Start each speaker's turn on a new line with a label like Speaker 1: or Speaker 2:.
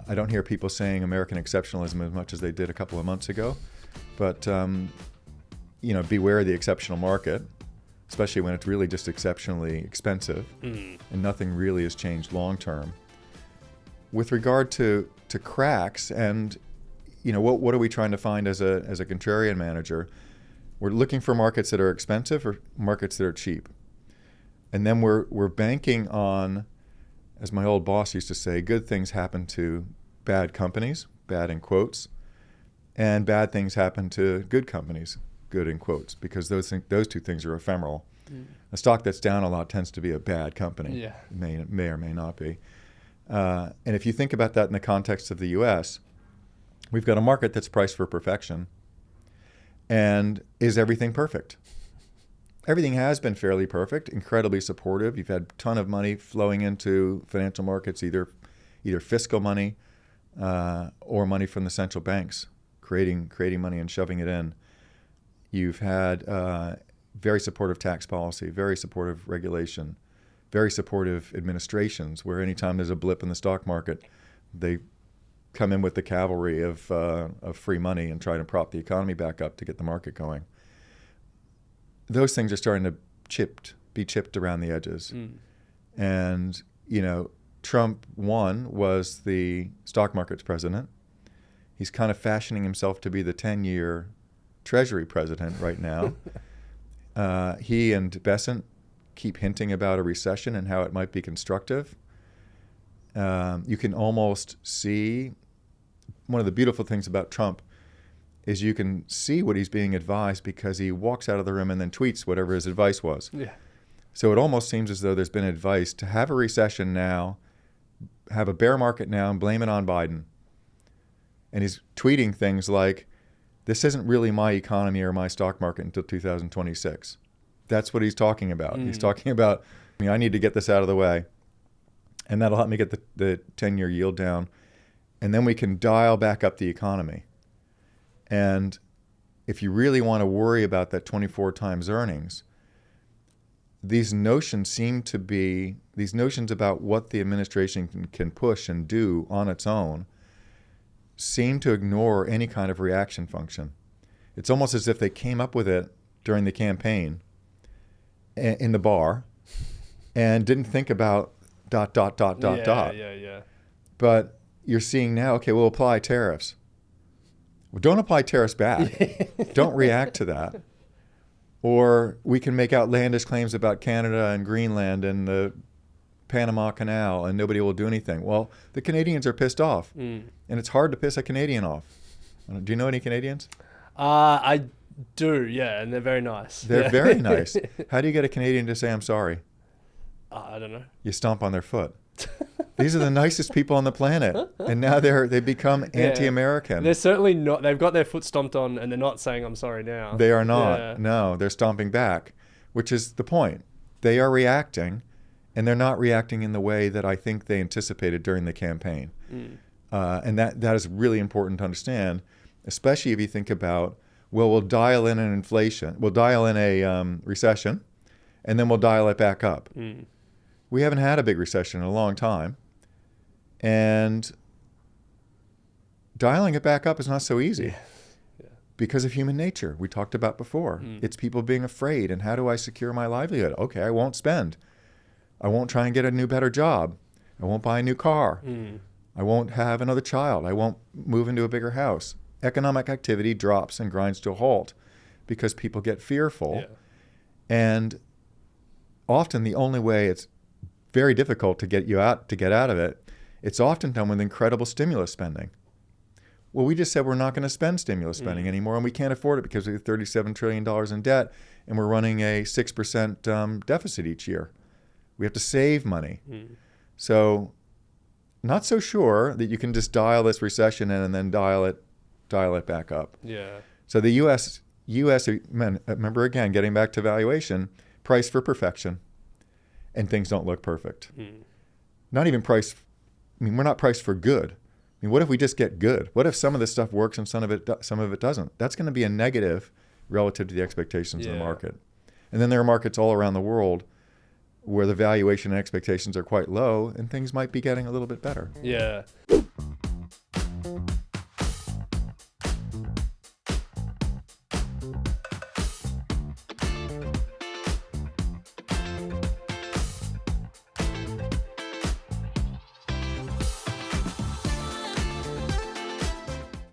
Speaker 1: I don't hear people saying American exceptionalism as much as they did a couple of months ago, but beware of the exceptional market, especially when it's really just exceptionally expensive and nothing really has changed long term. With regard to cracks and what are we trying to find as a contrarian manager? We're looking for markets that are expensive or markets that are cheap. And then we're banking on, as my old boss used to say, good things happen to bad companies, bad in quotes, and bad things happen to good companies, good in quotes, because those two things are ephemeral. A stock that's down a lot tends to be a bad company.
Speaker 2: Yeah.
Speaker 1: May or may not be. And if you think about that in the context of the U.S., we've got a market that's priced for perfection. And is everything perfect? Everything has been fairly perfect, incredibly supportive. You've had a ton of money flowing into financial markets, either fiscal money or money from the central banks, creating money and shoving it in. You've had very supportive tax policy, very supportive regulation, very supportive administrations, where anytime there's a blip in the stock market, they come in with the cavalry of free money and try to prop the economy back up to get the market going. Those things are starting to be chipped around the edges. And, Trump, was the stock market's president. He's kind of fashioning himself to be the 10-year Treasury president right now. He and Besant keep hinting about a recession and how it might be constructive. You can almost see, one of the beautiful things about Trump is you can see what he's being advised because he walks out of the room and then tweets whatever his advice was.
Speaker 2: Yeah.
Speaker 1: So it almost seems as though there's been advice to have a recession now, have a bear market now, and blame it on Biden. And he's tweeting things like, this isn't really my economy or my stock market until 2026. That's what he's talking about. He's talking about, I need to get this out of the way, and that'll help me get the 10-year yield down, and then we can dial back up the economy. And if you really want to worry about that 24 times earnings, these notions about what the administration can push and do on its own seem to ignore any kind of reaction function. It's almost as if they came up with it during the campaign in the bar and didn't think about ...
Speaker 2: Yeah.
Speaker 1: But you're seeing now, okay, we'll apply tariffs. Well, don't apply tariffs back. Don't react to that. Or we can make outlandish claims about Canada and Greenland and the Panama Canal and nobody will do anything. Well, the Canadians are pissed off. And it's hard to piss a Canadian off. Do you know any Canadians?
Speaker 2: I do, yeah, and they're very nice.
Speaker 1: They're very nice. How do you get a Canadian to say, I'm sorry?
Speaker 2: I don't know.
Speaker 1: You stomp on their foot. These are the nicest people on the planet, and now they've become anti-American.
Speaker 2: They're certainly not. They've got their foot stomped on, and they're not saying "I'm sorry" now.
Speaker 1: They are not.
Speaker 2: Yeah.
Speaker 1: No, they're stomping back, which is the point. They are reacting, and they're not reacting in the way that I think they anticipated during the campaign. And that is really important to understand, especially if you think about, well, we'll dial in an inflation, we'll dial in a recession, and then we'll dial it back up. We haven't had a big recession in a long time. And dialing it back up is not so easy because of human nature. We talked about before. It's people being afraid. And how do I secure my livelihood? Okay, I won't spend. I won't try and get a new, better job. I won't buy a new car. I won't have another child. I won't move into a bigger house. Economic activity drops and grinds to a halt because people get fearful.
Speaker 2: Yeah.
Speaker 1: And often the only way it's very difficult to get out of it, it's often done with incredible stimulus spending. Well, we just said we're not going to spend stimulus spending anymore, and we can't afford it because we have $37 trillion in debt, and we're running a 6% deficit each year. We have to save money. So not so sure that you can just dial this recession in and then dial it back up.
Speaker 2: Yeah.
Speaker 1: So the U.S. Remember again, getting back to valuation, price for perfection, and things don't look perfect. Not even price. I mean, we're not priced for good. I mean, what if we just get good? What if some of this stuff works and some of it doesn't? That's going to be a negative relative to the expectations of the market. And then there are markets all around the world where the valuation and expectations are quite low, and things might be getting a little bit better.
Speaker 2: Yeah.